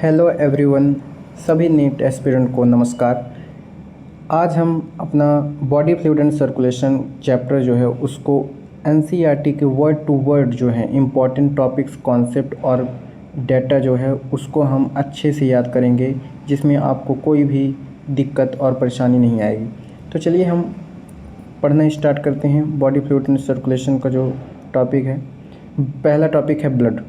Hello everyone, सभी NEET aspirant को नमस्कार। आज हम अपना body fluid and circulation chapter जो है उसको एनसीईआरटी के वर्ड टू वर्ड जो है इम्पॉर्टेंट टॉपिक्स, कॉन्सेप्ट और डेटा जो है उसको हम अच्छे से याद करेंगे, जिसमें आपको कोई भी दिक्कत और परेशानी नहीं आएगी। तो चलिए हम पढ़ना स्टार्ट करते हैं। बॉडी फ्लूइड एंड सर्कुलेशन का जो टॉपिक है, पहला टॉपिक है ब्लड।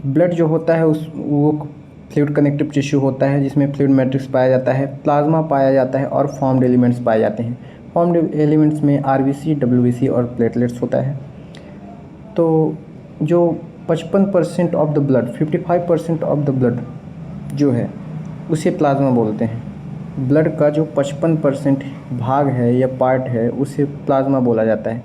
ब्लड जो होता है वो फ्लूइड कनेक्टिव टिश्यू होता है, जिसमें फ्लूइड मैट्रिक्स पाया जाता है, प्लाज्मा पाया जाता है और फॉर्म्ड एलिमेंट्स पाए जाते हैं। फॉर्म्ड एलिमेंट्स में आरबीसी, डब्ल्यूबीसी और प्लेटलेट्स होता है। तो जो 55% of the blood, 55% of the blood जो है उसे प्लाज्मा बोलते हैं। ब्लड का जो 55% भाग है या पार्ट है उसे प्लाज्मा बोला जाता है।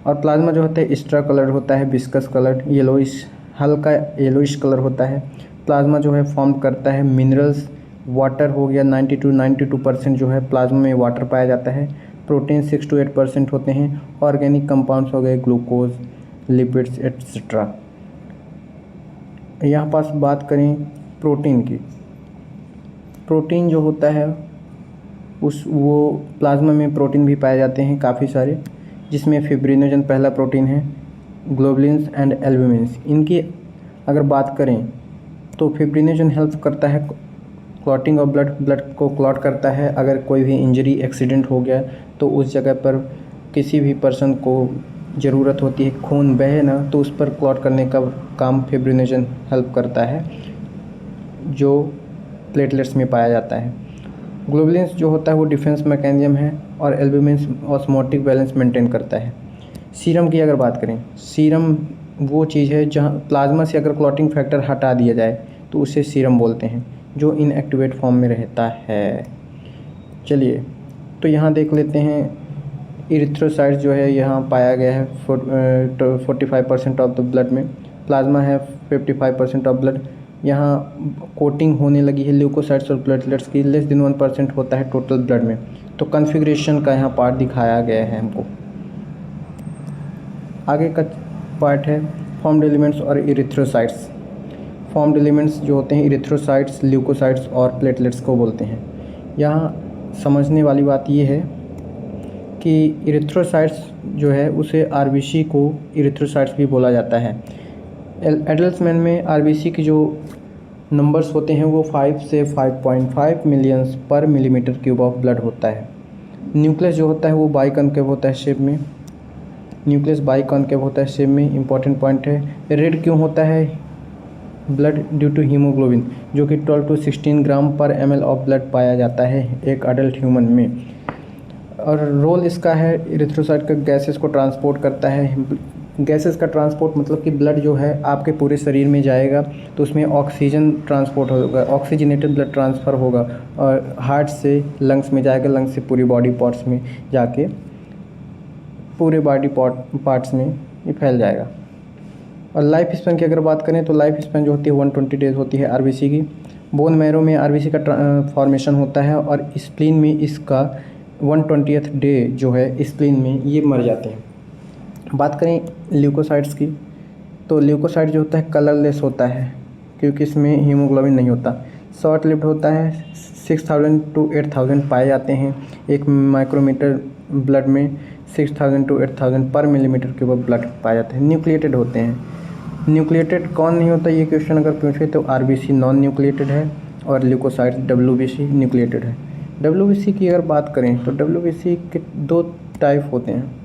और प्लाज्मा जो होता है एक्स्ट्रा कलर होता है, विस्कस कलर, येलोइश, हल्का येलोइश कलर होता है। प्लाज्मा जो है फॉर्म करता है मिनरल्स, वाटर हो गया 92% जो है प्लाज्मा में वाटर पाया जाता है। प्रोटीन 6 to 8% होते हैं। ऑर्गेनिक कंपाउंड्स हो गए ग्लूकोज, लिपिड्स एट्सेट्रा। यहाँ पास बात करें प्रोटीन की। प्रोटीन जो होता है वो प्लाज्मा में प्रोटीन भी पाए जाते हैं काफ़ी सारे, जिसमें फिब्रिनोजन पहला प्रोटीन है, ग्लोबुलिन्स एंड एल्ब्यूमिन्स। इनकी अगर बात करें तो फिब्रिनोजन हेल्प करता है क्लॉटिंग ऑफ ब्लड को क्लॉट करता है। अगर कोई भी इंजरी एक्सीडेंट हो गया तो उस जगह पर किसी भी पर्सन को ज़रूरत होती है खून बहे ना, तो उस पर क्लॉट करने का काम फिब्रिनोजन हेल्प करता है, जो प्लेटलेट्स में पाया जाता है। ग्लोबुलिन्स जो होता है वो डिफेंस मैकेनिज्म है और एल्ब्यूमिन्स ऑस्मोटिक बैलेंस मेंटेन करता है। सीरम की अगर बात करें, सीरम वो चीज़ है जहाँ प्लाज्मा से अगर क्लॉटिंग फैक्टर हटा दिया जाए तो उसे सीरम बोलते हैं, जो इनएक्टिवेट फॉर्म में रहता है। चलिए तो यहाँ देख लेते हैं, इरिथ्रोसाइट्स जो है यहाँ पाया गया है 45% ऑफ द ब्लड में। प्लाज्मा है 55% ऑफ ब्लड। यहाँ कोटिंग होने लगी है ल्यूकोसाइट्स और प्लेटलेट्स की, लेस देन 1% होता है टोटल ब्लड में। तो कन्फिग्रेशन का यहाँ पार्ट दिखाया गया है हमको। आगे का पार्ट है फॉर्म्ड एलिमेंट्स और इरिथ्रोसाइट्स। फॉर्म्ड एलिमेंट्स जो होते हैं इरिथ्रोसाइट्स, ल्यूकोसाइट्स और प्लेटलेट्स को बोलते हैं। यहाँ समझने वाली बात ये है कि इरिथ्रोसाइट्स जो है उसे आरबीसी को इरिथ्रोसाइट्स भी बोला जाता है। एडल्ट मैन में आरबीसी की जो नंबर्स होते हैं वो 5 से 5.5 मिलियंस पर मिलीमीटर क्यूब ऑफ ब्लड होता है। न्यूक्लियस जो होता है वो बाइकॉन्केव होता है शेप में। न्यूक्लियस बाइकॉन्केव होता है शेप में। इंपॉर्टेंट पॉइंट है, रेड क्यों होता है ब्लड? ड्यू टू हीमोग्लोबिन, जो कि 12 to 16 ग्राम पर ml ऑफ ब्लड पाया जाता है एक अडल्ट ह्यूमन में। और रोल इसका है, इरिथ्रोसाइट का गैसेस को ट्रांसपोर्ट करता है। गैसेस का ट्रांसपोर्ट मतलब कि ब्लड जो है आपके पूरे शरीर में जाएगा तो उसमें ऑक्सीजन ट्रांसपोर्ट होगा, ऑक्सीजनेटेड ब्लड ट्रांसफ़र होगा और हार्ट से लंग्स में जाएगा, लंग्स से पूरी बॉडी पार्ट्स में जाके पूरे बॉडी पार्ट्स में ये फैल जाएगा। और लाइफ स्पैन की अगर बात करें तो लाइफ स्पैन जो होती है 120 डेज होती है आरबीसी की। बोन मैरो में आरबीसी का फॉर्मेशन होता है और स्प्लीन में इसका 120th डे जो है स्प्लीन में ये मर जाते हैं। बात करें ल्यूकोसाइट्स की तो ल्यूकोसाइट जो होता है कलरलेस होता है, क्योंकि इसमें हीमोग्लोबिन नहीं होता। शॉर्ट लिव्ड होता है, 6000 to 8000 पाए जाते हैं एक माइक्रोमीटर ब्लड में। 6000 to 8000 पर मिलीमीटर क्यूब ब्लड पाया जाता है। न्यूक्लिएटेड होते हैं। न्यूक्लिएटेड कौन नहीं होता, ये क्वेश्चन अगर पूछे तो आरबीसी नॉन न्यूक्लिएटेड है और ल्यूकोसाइट्स डब्ल्यूबीसी न्यूक्लिएटेड है। डब्ल्यूबीसी की अगर बात करें तो डब्ल्यूबीसी के 2 टाइप होते हैं।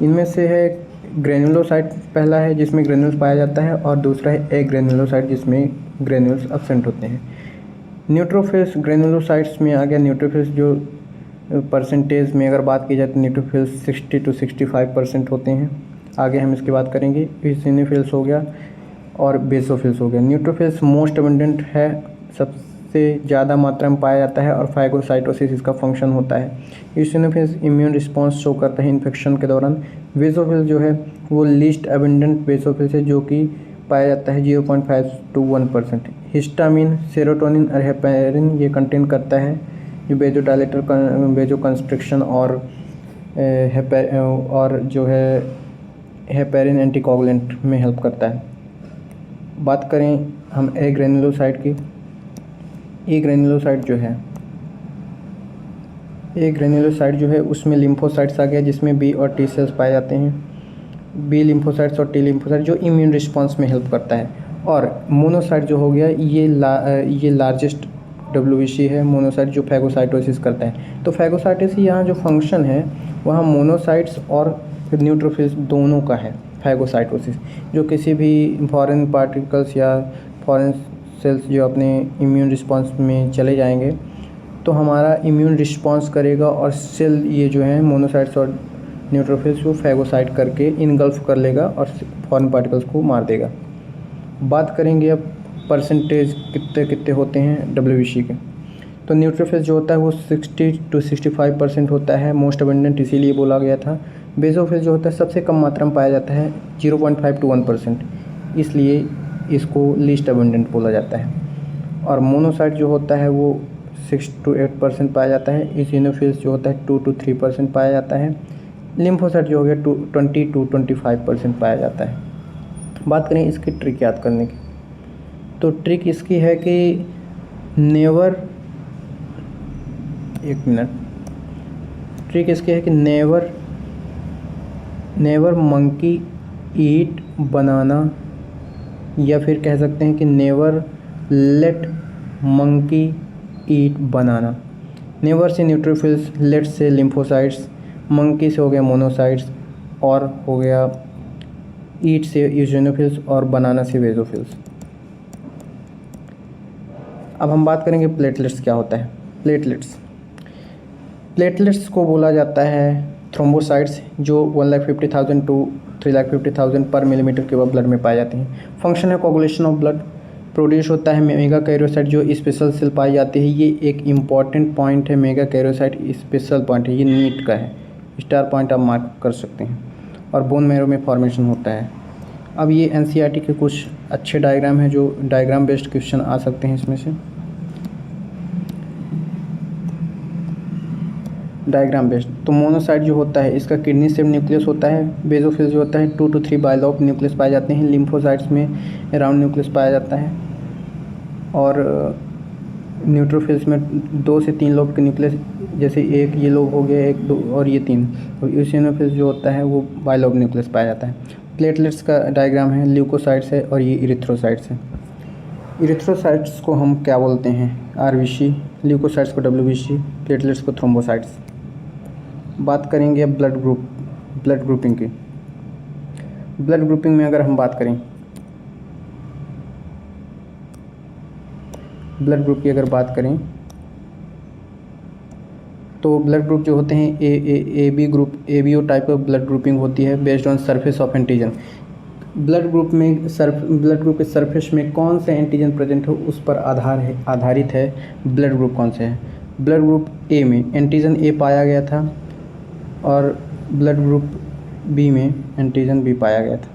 इनमें से है ग्रेनुलोसाइट पहला है जिसमें ग्रेनुल्स पाया जाता है, और दूसरा है ए ग्रेनुलोसाइट जिसमें ग्रेनुल्स एब्सेंट होते हैं। न्यूट्रोफिल्स ग्रेनुलोसाइट्स में आ गया। न्यूट्रोफिल्स जो परसेंटेज में अगर बात की जाए तो न्यूट्रोफिल्स 60 to 65% होते हैं। आगे हम इसकी बात करेंगे। इसिनोफिल्स हो गया और बेसोफिल्स हो गया। न्यूट्रोफिल्स मोस्ट अबंडेंट है, सबसे ज़्यादा मात्रा में पाया जाता है और फाइगोसाइटोसिस इसका फंक्शन होता है। इसिनोफिल्स इम्यून रिस्पॉन्स शो करता है इन्फेक्शन के दौरान। बेसोफिल्स जो है वो लीस्ट अबंडेंट बेसोफिल्स है, जो कि पाया जाता है 0.5 to 1%। हिस्टामिन, सेरोटोनिन और हेपेरिन ये कंटेन करता है, जो बेजोडाइलेटर, बेजो कंस्ट्रिक्शन और जो है हेपेरिन एंटीकोगुलेंट में हेल्प करता है। बात करें हम ए ग्रेनुलोसाइट की, ए ग्रेनुलोसाइट जो है उसमें लिम्फोसाइट्स आ गया जिसमें बी और टी सेल्स पाए जाते हैं। बी लिम्फोसाइट्स और टी लिम्फोसाइट जो इम्यून रिस्पॉन्स में हेल्प करता है। और मोनोसाइट जो हो गया ये लार्जेस्ट WBC है मोनोसाइट जो फैगोसाइटोसिस करता है। तो फैगोसाइटोसिस यहाँ जो फंक्शन है वहाँ मोनोसाइट्स और न्यूट्रोफिल्स दोनों का है। फैगोसाइटोसिस जो किसी भी फॉरेन पार्टिकल्स या फॉरेन सेल्स जो अपने इम्यून रिस्पॉन्स में चले जाएंगे तो हमारा इम्यून रिस्पॉन्स करेगा और सेल ये जो है मोनोसाइट्स और न्यूट्रोफिल्स को फैगोसाइट करके इनगल्फ कर लेगा और फॉरेन पार्टिकल्स को मार देगा। बात करेंगे अब परसेंटेज कितने होते हैं WBC के। तो न्यूट्रोफिल्स जो होता है वो 60 to 65% होता है, मोस्ट अबंडेंट इसीलिए बोला गया था। बेसोफिल्स जो होता है सबसे कम मात्रा में पाया जाता है 0.5 to 1%, इसलिए इसको लीस्ट अबंडेंट बोला जाता है। और मोनोसाइट जो होता है वो 6 to 8% पाया जाता है। इसिनोफिल्स जो होता है 2 to 3% पाया जाता है। लिम्फोसाइट जो हो गया 20 to 25% पाया जाता है। बात करें इसकी ट्रिक याद करने की, तो ट्रिक इसकी है कि नेवर मंकी ईट बनाना, या फिर कह सकते हैं कि नेवर लेट मंकी ईट बनाना। नेवर से न्यूट्रोफिल्स, लेट से लिम्फोसाइट्स, मंकी से हो गया मोनोसाइट्स और हो गया ईट से यूजेनोफिल्स और बनाना से वेजोफिल्स। अब हम बात करेंगे प्लेटलेट्स क्या होता है। प्लेटलेट्स को बोला जाता है थ्रोम्बोसाइट्स जो 1,50,000 to 3,50,000 पर मिलीमीटर के ब्लड में पाए जाते हैं। फंक्शन है कोगुलेशन ऑफ ब्लड। प्रोड्यूस होता है मेगा कैरियोसाइट जो स्पेशल सेल पाई जाती है। ये एक इम्पॉर्टेंट पॉइंट है, मेगा कैरियोसाइट स्पेशल पॉइंट है, ये नीट का है, स्टार पॉइंट आप मार्क कर सकते हैं। और बोन मैरो में फॉर्मेशन होता है। अब ये NCERT के कुछ अच्छे डायग्राम हैं जो डायग्राम बेस्ड क्वेश्चन आ सकते हैं इसमें से। डायग्राम बेस्ड, तो मोनोसाइट जो होता है इसका किडनी शेप न्यूक्लियस होता है। बेसोफिल जो होता है 2 to 3 बाइलोब न्यूक्लियस पाए जाते हैं। लिम्फोसाइट्स में राउंड न्यूक्लियस पाया जाता है। और न्यूट्रोफिल्स में 2 से 3 लोब के न्यूक्लियस, जैसे एक ये लोब हो गया, 1 2 और ये 3। और यूसिनोफिल्स जो होता है वो बाइलोब न्यूक्लियस पाया जाता है। प्लेटलेट्स का डायग्राम है, ल्यूकोसाइट्स है और ये इरिथ्रोसाइट्स है। इरिथ्रोसाइट्स को हम क्या बोलते हैं? RBC, ल्यूकोसाइट्स को WBC, प्लेटलेट्स को थ्रोम्बोसाइट्स। बात करेंगे अब ब्लड ग्रुपिंग की। ब्लड ग्रुपिंग में अगर हम बात करें, ब्लड ग्रुप की अगर बात करें तो ब्लड ग्रुप जो होते हैं AB group, ABO type of blood grouping होती है based on surface of antigen. Blood group के सरफेस में कौन से एंटीजन प्रेजेंट हो उस पर आधारित है ब्लड ग्रुप कौन से है। ब्लड ग्रुप A में एंटीजन A पाया गया था और ब्लड ग्रुप B में एंटीजन B पाया गया था।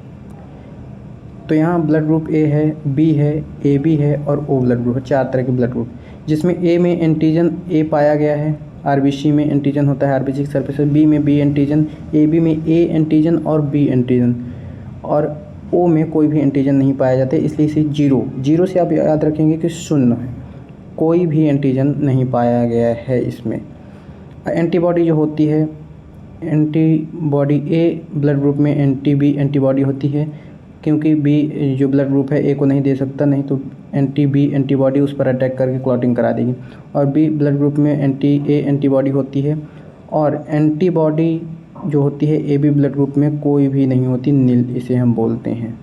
तो यहाँ ब्लड ग्रुप A है, B है, AB है और O ब्लड ग्रुप है। 4 तरह के ब्लड ग्रुप, जिसमें A में एंटीजन A पाया गया है, RBC में एंटीजन होता है RBC के सरफेस, B में B एंटीजन, AB में A एंटीजन और B एंटीजन, और O में कोई भी एंटीजन नहीं पाया जाता, इसलिए इसे 0 से आप याद रखेंगे कि 0 है, कोई भी एंटीजन नहीं पाया गया है इसमें। एंटीबॉडी जो होती है, एंटीबॉडी A ब्लड ग्रुप में एंटी-B एंटीबॉडी होती है, क्योंकि B जो ब्लड ग्रुप है A को नहीं दे सकता, नहीं तो एंटी-B एंटीबॉडी उस पर अटैक करके क्लॉटिंग करा देगी। और B ब्लड ग्रुप में एंटी-A एंटीबॉडी होती है, और एंटीबॉडी जो होती है AB ब्लड ग्रुप में कोई भी नहीं होती, नील इसे हम बोलते हैं,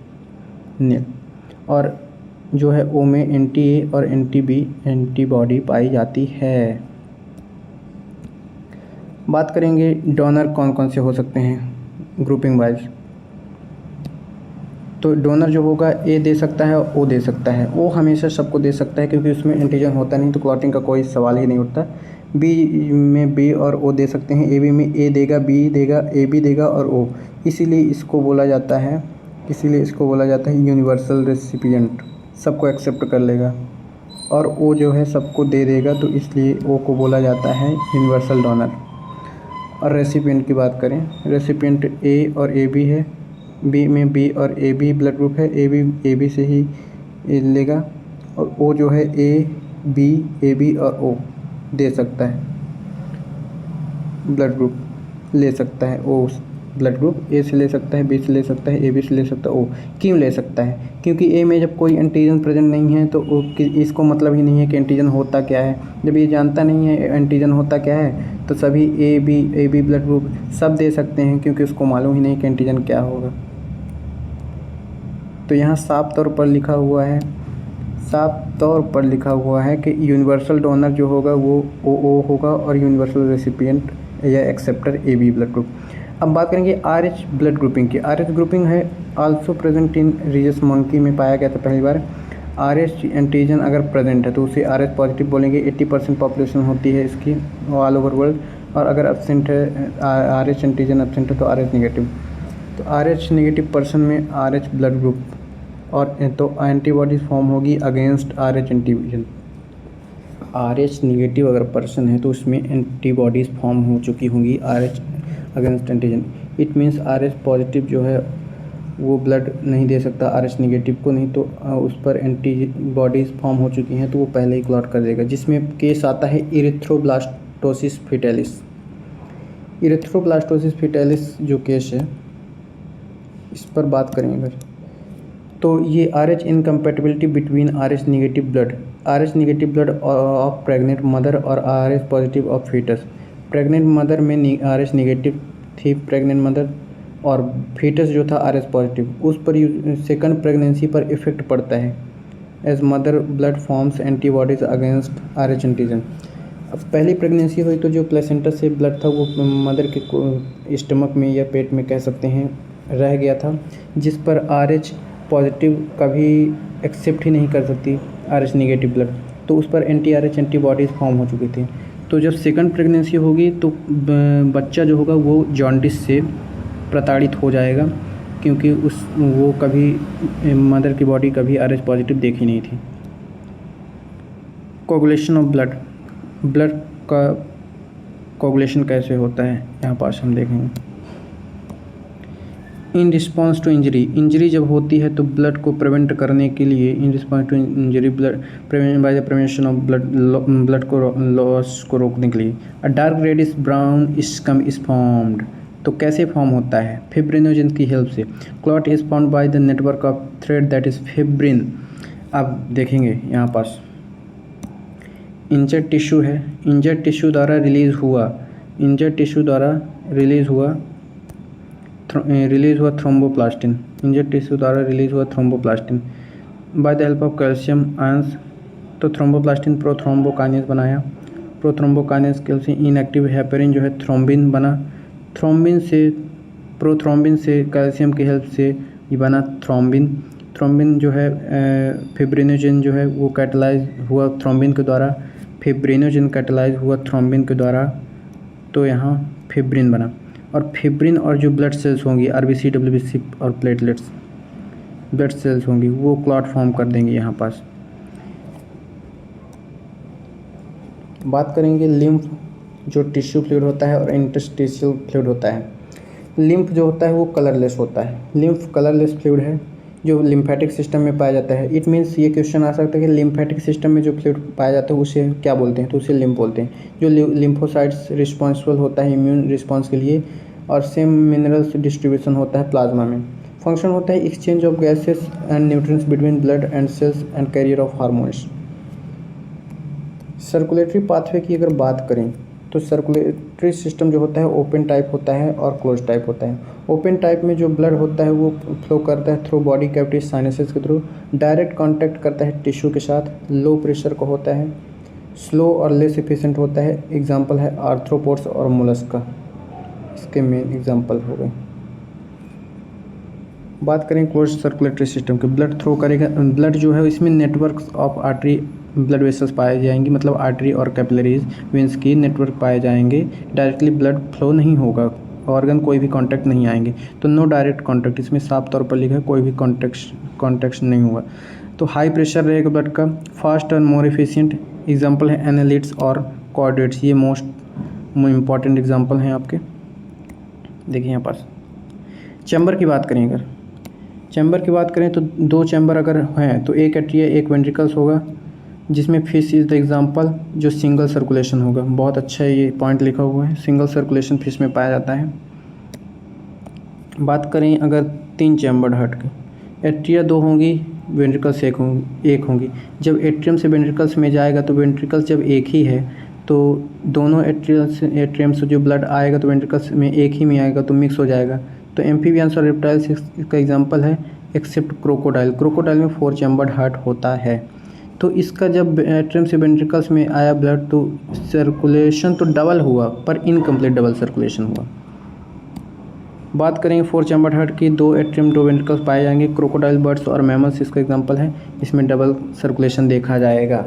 नील। और जो है O में एंटी-A और एंटी-B एंटीबॉडी पाई जाती है। बात करेंगे डोनर कौन कौन से हो सकते हैं ग्रुपिंग वाइज। तो डोनर जो होगा A दे सकता है, O दे सकता है। O हमेशा सबको दे सकता है क्योंकि उसमें एंटीजन होता नहीं, तो क्लॉटिंग का कोई सवाल ही नहीं उठता। B में B और O दे सकते हैं। AB में A देगा, B देगा, AB देगा और O, इसीलिए इसको बोला जाता है यूनिवर्सल रेसिपिएंट, सबको एक्सेप्ट कर लेगा। और O जो है सबको दे देगा, तो इसलिए O को बोला जाता है यूनिवर्सल डोनर। और रेसिपिएंट की बात करें, रेसिपिएंट A और AB है, B में B और AB ब्लड ग्रुप है, AB से ही ए लेगा, और ओ जो है ए बी और ओ दे सकता है, ब्लड ग्रुप ले सकता है। ओ ब्लड ग्रुप ए से ले सकता है, बी से ले सकता है, ए बी से ले सकता है, ओ क्यों ले सकता है? क्योंकि ए में जब कोई एंटीजन प्रेजेंट नहीं है तो ओ इसको मतलब ही नहीं है कि एंटीजन होता क्या है। जब ये जानता नहीं है एंटीजन होता क्या है तो सभी ए बी ब्लड ग्रुप सब दे सकते हैं, क्योंकि उसको मालूम ही नहीं कि एंटीजन क्या होगा। तो यहाँ साफ तौर पर लिखा हुआ है कि यूनिवर्सल डोनर जो होगा वो ओ होगा और यूनिवर्सल रेसिपिएंट या acceptor A B blood group. अब बात करेंगे RH ब्लड ग्रुपिंग की। RH ग्रुपिंग है also present in rhesus monkey में पाया गया था पहली बार। RH एंटीजन अगर प्रेजेंट है तो उसे RH पॉजिटिव बोलेंगे। 80% पॉपुलेशन होती है इसकी ऑल ओवर वर्ल्ड, और अगर एब्सेंट है RH एंटीजन एब्सेंट है तो RH नेगेटिव। तो RH नेगेटिव पर्सन में RH ब्लड ग्रुप और तो एंटीबॉडीज फॉर्म होगी against RH antigen. RH negative अगर पर्सन है तो उसमें एंटीबॉडीज़ फॉर्म हो चुकी होंगी RH against antigen. It means RH positive जो है वो ब्लड नहीं दे सकता RH नेगेटिव को, नहीं तो उस पर एंटीबॉडीज़ फॉर्म हो चुकी हैं तो वो पहले ही क्लॉट कर देगा। जिसमें केस आता है इरिथ्रोब्लास्टोसिस फेटालिस। इरिथ्रोब्लास्टोसिस फेटालिस जो केस है इस पर बात करेंगे अगर, तो ये RH incompatibility between RH negative blood of pregnant mother और RH positive of foetus. Pregnant mother में RH नेगेटिव थी प्रेग्नेंट मदर, और फीटस जो था RH पॉजिटिव, उस पर सेकंड प्रेगनेंसी पर इफ़ेक्ट पड़ता है as mother blood forms antibodies against RH antigen. अब पहली प्रेगनेंसी हुई तो जो प्लेसेंटा से ब्लड था वो मदर के स्टमक में या पेट में कह सकते हैं रह गया था, जिस पर RH पॉजिटिव कभी एक्सेप्ट ही नहीं कर सकती RH नेगेटिव ब्लड, तो उस पर RH एंटीबॉडीज़ फॉर्म हो चुकी थी। तो जब सेकंड प्रेगनेंसी होगी तो बच्चा जो होगा वो जॉन्डिस से प्रताड़ित हो जाएगा, क्योंकि वो कभी मदर की बॉडी कभी RH पॉजिटिव देखी नहीं थी। कोगुलेशन ऑफ ब्लड का कोगुलेशन कैसे होता है यहाँ पास हम देखेंगे। इन रिस्पॉन्स टू इंजरी जब होती है तो ब्लड को प्रिवेंट करने के लिए in response to injury by the prevention of blood को लॉस को रोकने के लिए a dark reddish brown scum is formed. तो कैसे फॉर्म होता है? फिब्रिनोजन की हेल्प से। Clot is formed by the network of thread that is fibrin. अब देखेंगे यहाँ पास इंजर्ड टिश्यू है, इंजर्ड टिश्यू द्वारा रिलीज़ हुआ थ्रोम्बोप्लास्टिन। इंजर्ड टिश्यू द्वारा रिलीज हुआ thromboplastin by the help of calcium ions. तो थ्रोम्बोप्लास्टिन प्रोथ्रोम्बोकाइनेज बनाया, प्रोथ्रोम्बोकाइनेज कैल्शियम इनएक्टिव हेपेरिन जो है थ्रोम्बिन बना, प्रोथ्रोम्बिन से कैल्शियम की हेल्प से ये बना थ्रोम्बिन जो है फिब्रिनोजन जो है वो कैटलाइज हुआ थ्रोम्बिन के द्वारा, फिब्रिनोजन कैटलाइज हुआ थ्रोम्बिन के द्वारा, तो यहाँ फिब्रिन बना। और फिब्रिन और जो ब्लड सेल्स होंगी RBC WBC और प्लेटलेट्स ब्लड सेल्स होंगी वो क्लॉट फॉर्म कर देंगे। यहाँ पास बात करेंगे लिम्फ जो टिश्यू फ्लूइड होता है और इंटरस्टिशियल फ्लूइड होता है। लिम्फ जो होता है वो कलरलेस होता है। लिम्फ कलरलेस फ्लूइड है जो लिम्फेटिक सिस्टम में पाया जाता है। इट मीन्स ये क्वेश्चन आ सकता है कि लिम्फेटिक सिस्टम में जो फ्लूइड पाया जाता है उसे क्या बोलते हैं? तो उसे लिम्फ बोलते हैं। जो लिम्फोसाइट्स रिस्पॉन्सिबल होता है इम्यून रिस्पॉन्स के लिए, और सेम मिनरल्स डिस्ट्रीब्यूशन होता है प्लाज्मा में। फंक्शन होता है exchange of gases and nutrients between blood and cells and carrier of hormones. Circulatory pathway की अगर बात करें तो सर्कुलेटरी सिस्टम जो होता है ओपन टाइप होता है और क्लोज टाइप होता है। ओपन टाइप में जो ब्लड होता है वो फ्लो करता है थ्रू बॉडी कैविटी साइनसेस के थ्रू, डायरेक्ट कांटेक्ट करता है टिश्यू के साथ, लो प्रेशर का होता है, स्लो और लेस एफिशिएंट होता है। एग्जांपल है आर्थ्रोपोड्स और मोलस्का, इसके मेन एग्जांपल हो गए। बात करें क्लोज सर्कुलेटरी सिस्टम के, ब्लड थ्रो करेगा ब्लड जो है इसमें network of artery blood vessels पाए जाएंगे, मतलब आर्टरी और कैपिलरीज वेंस की नेटवर्क पाए जाएंगे। डायरेक्टली ब्लड फ्लो नहीं होगा, ऑर्गन कोई भी कांटेक्ट नहीं आएंगे, तो नो डायरेक्ट कांटेक्ट, इसमें साफ तौर पर लिखा है कोई भी कांटेक्ट नहीं हुआ। तो हाई प्रेशर रहेगा ब्लड का, फास्ट और मोर एफिशिएंट। एग्जांपल है एनालिट्स और कॉर्डेट्स, ये मोस्ट इम्पॉर्टेंट एग्जांपल हैं आपके। देखिए यहाँ पास चैम्बर की बात करें अगर, चैम्बर की बात करें तो 2 चैम्बर अगर हैं तो एक एट्रिया एक वेंट्रिकल्स होगा, जिसमें फिश इज़ द एग्जांपल, जो सिंगल सर्कुलेशन होगा। बहुत अच्छा ये पॉइंट लिखा हुआ है, सिंगल सर्कुलेशन फिश में पाया जाता है। बात करें अगर 3 चैम्बर्ड हार्ट की, एट्रिया 2 होंगी, वेंट्रिकल्स एक होंगी। जब एट्रियम से वेंट्रिकल्स में जाएगा तो वेंट्रिकल्स जब एक ही है तो दोनों एट्रियम से जो ब्लड आएगा तो वेंट्रिकल्स में एक ही में आएगा तो मिक्स हो जाएगा। तो एम्फीबियंस और रेप्टाइल्स इसका एग्जांपल है, एक्सेप्ट क्रोकोडाइल। क्रोकोडाइल में 4 चैम्बर्ड हार्ट होता है। तो इसका जब एट्रियम से वेंट्रिकल्स में आया ब्लड तो सर्कुलेशन तो डबल हुआ पर इनकम्प्लीट डबल सर्कुलेशन हुआ। बात करेंगे 4 चैम्बर्ड हार्ट की, 2 एट्रियम 2 वेंट्रिकल्स पाए जाएंगे। क्रोकोडाइल, बर्ड्स और मैमल्स इसका एग्जांपल है, इसमें डबल सर्कुलेशन देखा जाएगा।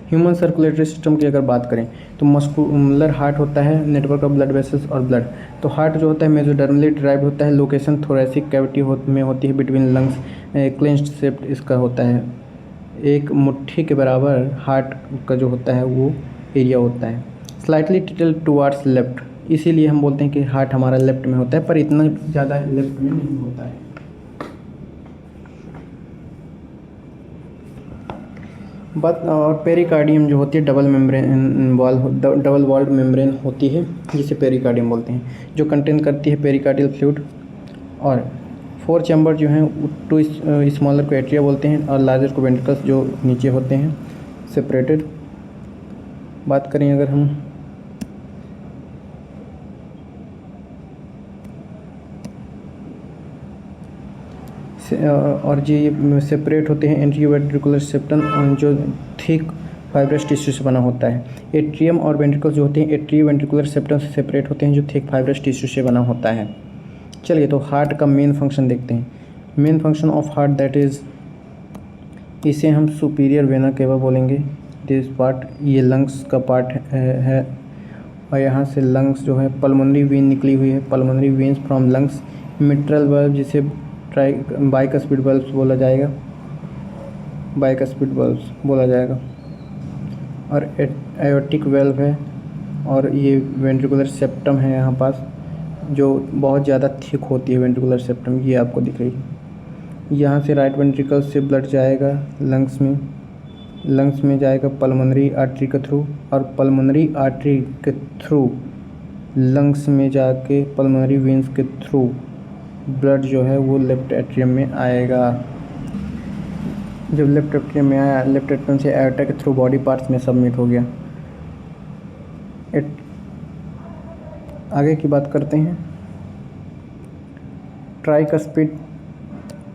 ह्यूमन सर्कुलेटरी सिस्टम की अगर बात करें तो मस्कुलर हार्ट होता है, नेटवर्क ऑफ ब्लड वेसल्स और ब्लड। तो हार्ट जो होता है मेसोडर्मली ड्राइव होता है, लोकेशन थोरेसिक कैविटी में होती है, बिटवीन लंग्स, क्लेंच्ड शेप इसका होता है। एक मुट्ठी के बराबर हार्ट का जो होता है वो एरिया होता है। स्लाइटली टिल्टेड टुवार्ड्स लेफ्ट, इसीलिए हम बोलते हैं कि हार्ट हमारा लेफ्ट में होता है, पर इतना ज़्यादा लेफ्ट में नहीं होता है। बात और पेरिकार्डियम जो होती है डबल वॉल्ड मेम्ब्रेन होती है, जिसे पेरिकार्डियम बोलते हैं, जो कंटेन करती है पेरिकार्डियल फ्लूइड। और 4 चैम्बर जो हैं, 2 स्मॉलर को एट्रिया बोलते हैं और लार्जर को वेंट्रिकल्स जो नीचे होते हैं सेपरेटेड। बात करें अगर हम और ये सेपरेट होते हैं एंटीवेंट्रिकुलर सेप्टम, जो थिक फाइब्रस टिश्यू से बना होता है। एट्रियम और वेंट्रिकल्स जो होते हैं एट्रियो वेंट्रिकुलर सेप्टम से सेपरेट होते हैं, जो थिक फाइब्रस टिश्यू से बना होता है। चलिए तो हार्ट का मेन फंक्शन देखते हैं। Main function of heart that is, इसे हम सुपीरियर वेना केवा बोलेंगे। दिस पार्ट, ये लंग्स का पार्ट है और यहाँ से लंग्स जो है पल्मोनरी वेन निकली हुई है, pulmonary veins from lungs. Mitral valve जिसे बाइकस्पिड वाल्व बोला जाएगा, बाइकस्पिड वाल्व बोला जाएगा। और एयोटिक वाल्व है और ये वेंट्रिकुलर सेप्टम है यहाँ पास, जो बहुत ज़्यादा थिक होती है वेंट्रिकुलर सेप्टम, ये आपको दिख रही है। यहाँ से राइट वेंट्रिकल से ब्लड जाएगा लंग्स में जाएगा पल्मोनरी आर्टरी के थ्रू, और पल्मोनरी आर्टरी के थ्रू लंग्स में जाके पल्मोनरी वेन्स के थ्रू ब्लड जो है वो लेफ्ट एट्रियम में आएगा। जब लेफ्ट एट्रियम में आया, लेफ्ट एट्रियम से एओर्टा के थ्रू बॉडी पार्ट्स में सबमिट हो गया। आगे की बात करते हैं।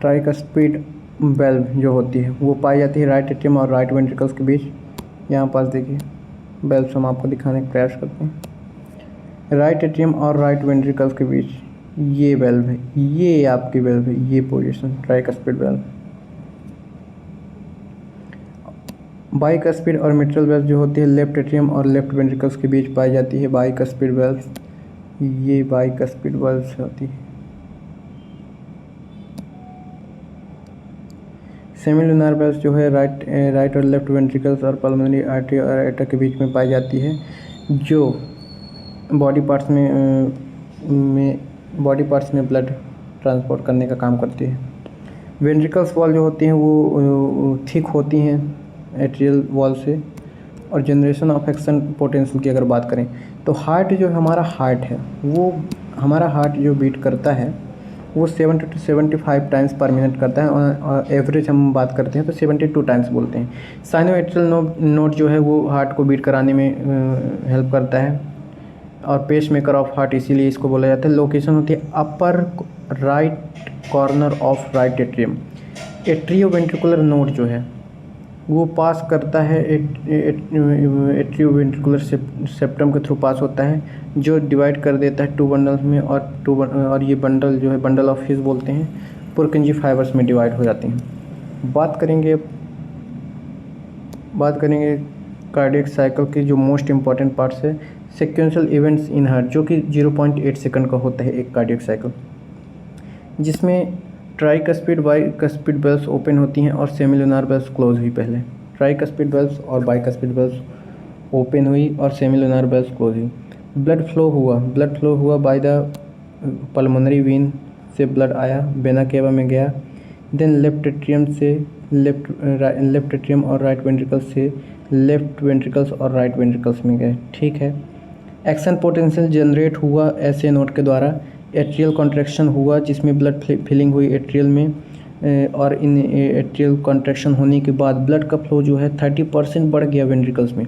ट्राइकस्पिड वेल्व जो होती है वो पाई जाती है राइट एट्रियम और राइट वेंट्रिकल्स के बीच। यहाँ पास देखिए वेल्व्स हम आपको दिखाने का प्रयास करते हैं। राइट एट्रियम और राइट वेंट्रिकल्स के बीच ये वेल्व है, ये आपकी वेल्व है, ये पोजीशन ट्राइकस्पिड वेल्व। बाइकस्पिड और मिट्रल वेल्व जो होती है लेफ्ट एट्रियम और लेफ्ट वेंट्रिकल्स के बीच पाई जाती है बाइकस्पिड वेल्व, ये बाइकस्पिड वेल्व होती है। सेमिलुनार वेल्व जो है राइट और लेफ्ट वेंट्रिकल्स और पल्मोनरी आर्टरी और एटा के बीच में पाई जाती है, जो बॉडी पार्ट्स में ब्लड ट्रांसपोर्ट करने का काम करती है। वेंट्रिकल्स वॉल जो होती हैं वो थिक होती हैं एट्रियल वॉल से। और जनरेशन ऑफ एक्शन पोटेंशियल की अगर बात करें तो हार्ट जो हमारा हार्ट है, वो हमारा हार्ट जो बीट करता है वो 70 to 75 टाइम्स पर मिनट करता है, और एवरेज हम बात करते हैं तो 72 टाइम्स बोलते हैं। साइनोएट्रियल नोड जो है वो हार्ट को बीट कराने में हेल्प करता है, और पेस मेकर ऑफ हार्ट इसीलिए इसको बोला जाता है। लोकेशन होती है upper right corner of right atrium. Atrio ventricular node जो है वो पास करता है एट्रियो वेंट्रिकुलर सेप्टम के थ्रू पास होता है, जो डिवाइड कर देता है 2 बंडल्स में, और ये बंडल जो है बंडल ऑफ हिस बोलते हैं, पुरकिंजी फाइबर्स में डिवाइड हो जाते हैं। बात करेंगे कार्डियक साइकिल की जो मोस्ट इम्पॉर्टेंट पार्ट्स है। सिक्वेंशियल इवेंट्स इन हार्ट, जो कि 0.8 सेकंड का होता है एक कार्डियक साइकिल, जिसमें ट्राइकस्पिड बाइकस्पिड वेल्व्स ओपन होती हैं और सेमिलुनार वेल्व्स क्लोज हुई। पहले ट्राइकस्पिड वेल्व्स और बाइकस्पिड वेल्व्स ओपन हुई और सेमिलुनार वेल्व्स क्लोज हुई। ब्लड फ्लो हुआ बाय द पल्मोनरी वेन से ब्लड आया, वेना केवा में गया, देन लेफ्ट एट्रियम से लेफ्ट एट्रियम और राइट वेंट्रिकल से लेफ्ट वेंट्रिकल्स और राइट वेंट्रिकल्स में गए। ठीक है। एक्शन पोटेंशियल जनरेट हुआ ऐसे नोड के द्वारा, एट्रियल कॉन्ट्रैक्शन हुआ जिसमें ब्लड फिलिंग हुई एट्रियल में, और इन एट्रियल कॉन्ट्रैक्शन होने के बाद ब्लड का फ्लो जो है 30% बढ़ गया वेंट्रिकल्स में।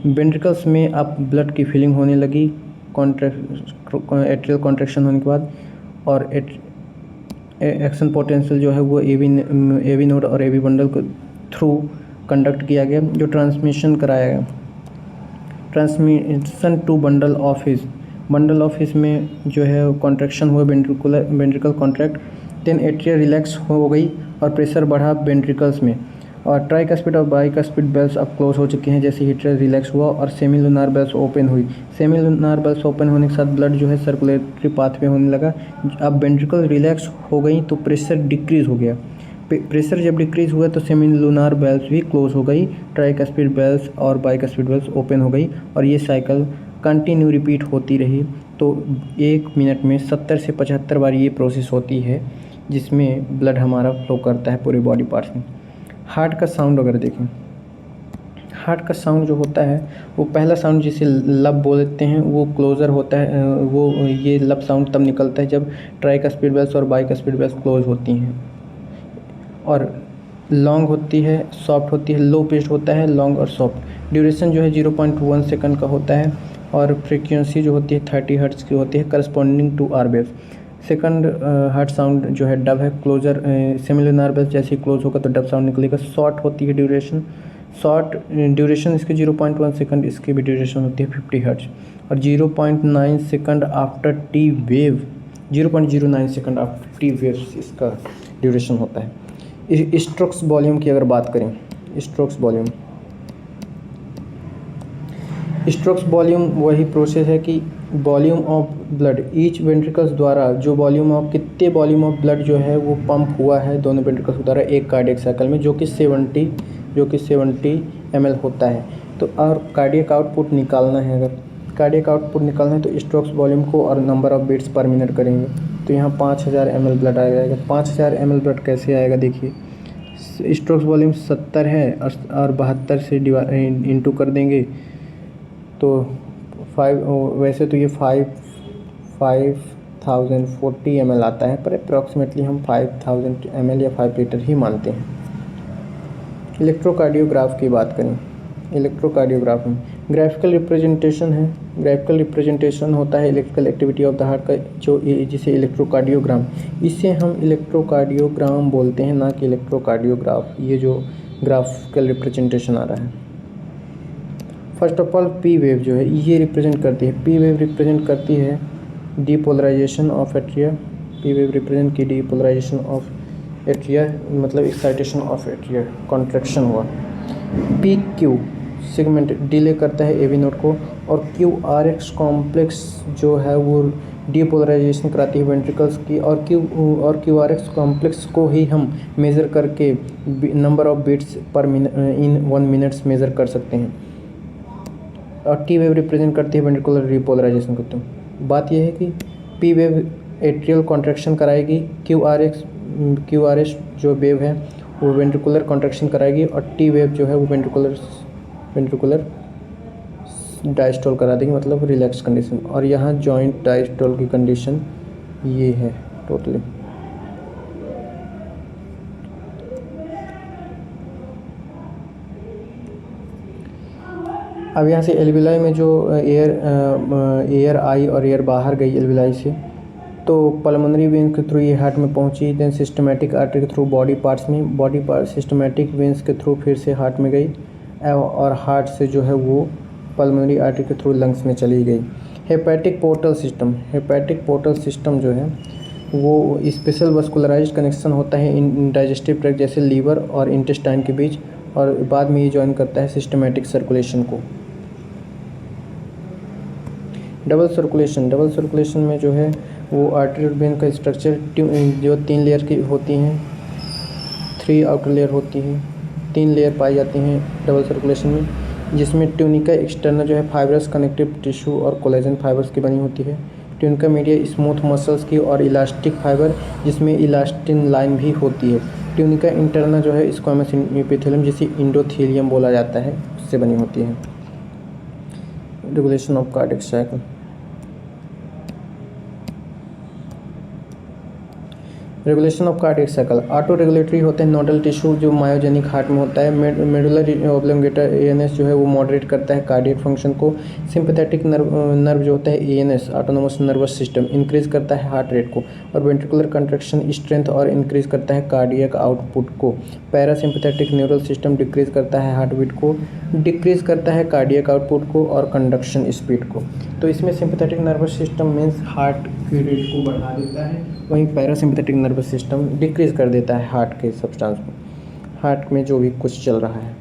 वेंट्रिकल्स में अब ब्लड की फिलिंग होने लगी एट्रियल कॉन्ट्रैक्शन होने के बाद, और एक्शन पोटेंशियल जो है वो एवी नोड और एवी बंडल के थ्रू कंडक्ट किया गया, जो ट्रांसमिशन कराया गया। Transmission to bundle of His में जो है कॉन्ट्रैक्शन हुआ ventricle contract, then atria relax हो गई और प्रेशर बढ़ा वेंट्रिकल्स में, और ट्राइकस्पिड और बाइकस्पिड वेल्स अब क्लोज हो चुके हैं जैसे एट्रिया रिलैक्स हुआ और सेमीलुनार वेल्स ओपन हुई। सेमीलुनार वेल्स ओपन होने के साथ ब्लड जो है सर्कुलेटरी पाथवे होने लगा। अब वेंट्रिकल रिलैक्स हो गई तो प्रेशर डिक्रीज हो गया। प्रेशर जब डिक्रीज हुआ तो सेमीलुनार वेल्स भी क्लोज हो गई, ट्राइकस्पिड वेल्स और बाइकस्पिड वेल्स ओपन हो गई, और ये साइकिल कंटिन्यू रिपीट होती रही। तो 1 मिनट में 70 से 75 बार ये प्रोसेस होती है जिसमें ब्लड हमारा फ्लो करता है पूरे बॉडी पार्ट्स में। हार्ट का साउंड अगर देखें, हार्ट का साउंड जो होता है वो पहला साउंड जिसे लब बोलते हैं वो क्लोज़र होता है, वो ये लब साउंड तब निकलता है जब ट्राइकस्पिड वेल्स और बाइकस्पिड वेल्स क्लोज होती हैं, और लॉन्ग होती है, सॉफ्ट होती है, लो पिच्ड होता है, लॉन्ग और सॉफ्ट। ड्यूरेशन जो है 0.1 सेकंड का होता है, और फ्रीक्वेंसी जो होती है 30 हर्ट्ज़ की होती है corresponding to R wave. Second heart sound जो है डब है, क्लोजर सेमिलुनार वेव जैसे ही क्लोज होगा तो डब साउंड निकलेगा। शॉर्ट होती है ड्यूरेशन, शॉर्ट ड्यूरेशन इसकी 0.1 सेकंड, इसकी भी ड्यूरेशन होती है 50 हर्ट्ज़, और 0.9 second after T wave, 0.09 second after T wave इसका ड्यूरेशन होता है। स्ट्रोक्स वॉल्यूम की अगर बात करें, स्ट्रोक्स वॉल्यूम वही प्रोसेस है कि volume of blood each ventricles द्वारा जो कितने वॉल्यूम ऑफ ब्लड जो है वो पंप हुआ है दोनों वेंट्रिकल्स के द्वारा एक कार्डियक साइकिल में, जो कि 70 ml होता है। तो और कार्डियक आउटपुट निकालना है, अगर कार्डियक आउटपुट निकालना है तो स्ट्रोक्स वॉल्यूम को और number of beats per minute करेंगे, तो यहाँ 5000 ml ब्लड आ जाएगा। 5000 ml ब्लड कैसे आएगा देखिए, स्ट्रोक्स वॉल्यूम 70 है और 72 से इंटू कर देंगे तो 5, वैसे तो ये 5040 ml आता है, पर अप्रॉक्सीमेटली हम 5000 ml या 5 लीटर ही मानते हैं। इलेक्ट्रोकार्डियोग्राफ की बात करें, इलेक्ट्रोकार्डियोग्राफ में ग्राफिकल रिप्रेजेंटेशन है। ग्राफिकल रिप्रेजेंटेशन होता है electrical activity of the heart का, जो जिसे इलेक्ट्रोकार्डियोग्राम, इसे हम इलेक्ट्रोकार्डियोग्राम बोलते हैं, ना कि इलेक्ट्रोकार्डियोग्राफ। ये जो ग्राफिकल रिप्रेजेंटेशन आ रहा है, first of all P wave जो है ये रिप्रेजेंट करती है, पी वेव रिप्रेजेंट करती है depolarisation of atria. P wave represent की डीपोलराइजेशन ऑफ एट्रिया, मतलब एक्साइटेशन ऑफ एट्रिया, कॉन्ट्रैक्शन हुआ। पी क्यू सेगमेंट डिले करता है एवी नोड को, और क्यू आर एक्स कॉम्प्लेक्स जो है वो डीपोलराइजेशन कराती है वेंट्रिकल्स की, और क्यू आर एक्स कॉम्प्लेक्स को ही हम मेज़र करके number of beats per minute in 1 minutes measure कर सकते हैं। और टी वेव रिप्रेजेंट करती है वेंट्रिकुलर रिपोलराइजेशन को। तो बात यह है कि पी वेव एट्रियल कॉन्ट्रैक्शन कराएगी, क्यू आर एस जो वेव है वो वेंट्रिकुलर कॉन्ट्रैक्शन कराएगी, और टी वेव जो है वो वेंट्रिकुलर डायस्टोल करा देगी, मतलब रिलैक्स कंडीशन। और यहाँ जॉइंट डायस्टोल की कंडीशन ये है टोटली। अब यहाँ से एल्विलाई में जो एयर आई और एयर बाहर गई एल्विलाई से, तो पल्मोनरी वेन के थ्रू ये हार्ट में पहुँची, देन सिस्टमैटिक आर्टरी के through body parts systematic veins के थ्रू फिर से हार्ट में गई, और हार्ट से जो है वो पल्मोनरी आर्टरी के थ्रू लंग्स में चली गई। हेपेटिक पोर्टल सिस्टम जो है वो स्पेशल वस्कुलराइज्ड कनेक्शन होता है इन डाइजेस्टिव ट्रैक्ट जैसे लीवर और इंटेस्टाइन के बीच, और बाद में ये ज्वाइन करता है सिस्टमैटिक सर्कुलेशन को। डबल सर्कुलेशन में जो है वो आर्टरियल वेन का स्ट्रक्चर जो 3 लेयर की होती हैं, 3 आउटर लेयर होती हैं, 3 लेयर पाई जाती हैं डबल सर्कुलेशन में। जिसमें ट्यूनिका एक्सटर्नल जो है फाइब्रस कनेक्टिव टिश्यू और कोलेजन फाइबर्स की बनी होती है। ट्यूनिका मीडिया स्मूथ मसल्स की और इलास्टिक फाइबर जिसमें इलास्टिन लाइन भी होती है। ट्यूनिका इंटरना जो है स्क्वैमस एपिथेलियम जिसे इंडोथेलियम बोला जाता है उससे बनी होती है। Regulation of cardiac cycle. Regulation of cardiac cycle auto regulatory होते हैं नोडल टिश्यू जो मायोजेनिक हार्ट में होता है। मेडुलर ऑब्लोंगेटा एएनएस जो है वो मॉडरेट करता है कार्डियक फंक्शन को। सिंपैथेटिक नर्व जो होता है ANS autonomous nervous system increase करता है हार्ट रेट को। और वेंट्रिकुलर कंट्रैक्शन स्ट्रेंथ और इंक्रीज करता है कार्डियक आउटपुट को। पैरासिम्पैथेटिक न्यूरल सिस्टम डिक्रीज करता है हार्ट बीट को, डिक्रीज करता है कार्डियक आउटपुट को और कंडक्शन स्पीड को। तो इसमें sympathetic nervous system means heart के रेट को बढ़ा देता है, वहीं पैरासिम्पैथेटिक नर्वस सिस्टम डिक्रीज कर देता है हार्ट के सब्सटेंस को, हार्ट में जो भी कुछ चल रहा है।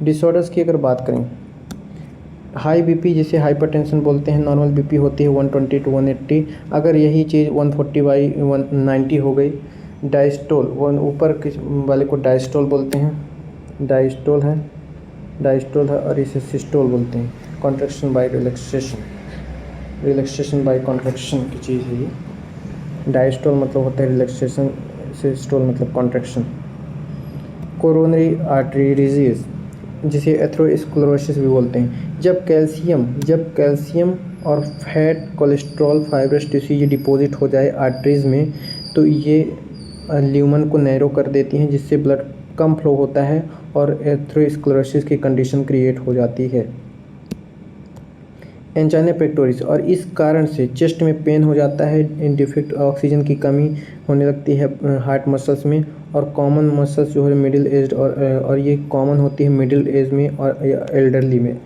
डिसऑर्डर्स की अगर बात करें, हाई बीपी जिसे हाइपरटेंशन बोलते हैं, नॉर्मल बीपी होती है 120 to 180। अगर यही चीज़ 140/190 हो गई, डायस्टोल ऊपर वाले को डायस्टोल बोलते हैं, डायस्टोल है और इसे सिस्टोल बोलते हैं। Contraction by relaxation by contraction की चीज़ है ये। डायस्टोल मतलब होता है रिलैक्सेशन, सिस्टोल मतलब कॉन्ट्रैक्शन। कोरोनरी आर्टरी डिजीज़ जिसे एथेरोस्क्लेरोसिस भी बोलते हैं। जब कैल्शियम और फैट कोलेस्ट्रॉल फाइब्रस टिश्यू ये डिपॉजिट हो जाए आर्टरीज में तो ये ल्यूमन को नैरो कर देती हैं जिससे ब्लड कम फ्लो होता है और एथेरोस्क्लेरोसिस की कंडीशन क्रिएट हो जाती है। एंजाइना पेक्टोरिस और इस कारण से चेस्ट में पेन हो जाता है, डिफेक्ट ऑक्सीजन की कमी होने लगती है हार्ट मसल्स में। और कॉमन मसल्स जो है मिडिल एज और ये कॉमन होती है मिडिल एज में और एल्डरली में।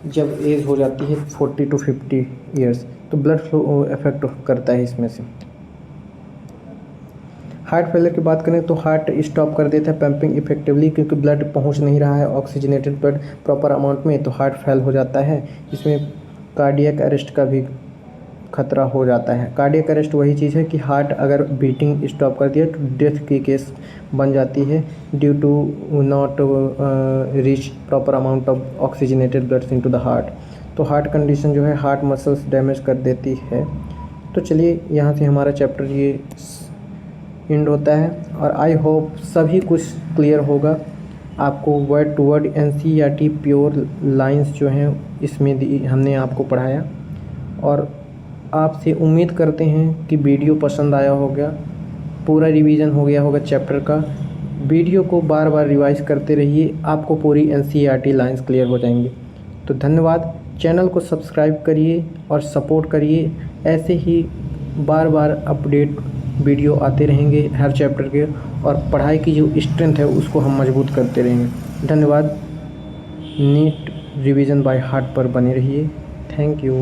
जब एज हो जाती है 40 to 50 ईयर्स तो ब्लड फ्लो इफेक्ट करता है इसमें से। हार्ट फेलियर की बात करें तो हार्ट स्टॉप कर देता है पंपिंग इफेक्टिवली क्योंकि ब्लड पहुंच नहीं रहा है ऑक्सीजनेटेड ब्लड प्रॉपर अमाउंट में, तो हार्ट फेल हो जाता है। इसमें कार्डियक अरेस्ट का भी खतरा हो जाता है। कार्डियक अरेस्ट वही चीज़ है कि हार्ट अगर बीटिंग स्टॉप कर दिया तो डेथ की केस बन जाती है due to not reach proper amount of oxygenated blood into the heart. तो हार्ट कंडीशन जो है हार्ट मसल्स डैमेज कर देती है। तो चलिए यहाँ से हमारा चैप्टर ये एंड होता है और आई होप सभी कुछ क्लियर होगा आपको। Word to word NCERT pure lines जो हैं इसमें हमने आपको पढ़ाया और आपसे उम्मीद करते हैं कि वीडियो पसंद आया होगा, पूरा रिवीजन हो गया होगा चैप्टर का। वीडियो को बार बार रिवाइज करते रहिए, आपको पूरी NCERT लाइंस क्लियर हो जाएंगी। तो धन्यवाद। चैनल को सब्सक्राइब करिए और सपोर्ट करिए, ऐसे ही बार बार अपडेट वीडियो आते रहेंगे हर चैप्टर के और पढ़ाई की जो स्ट्रेंथ है उसको हम मजबूत करते रहेंगे। धन्यवाद। नीट रिवीजन बाय हार्ट पर बने रहिए। Thank you.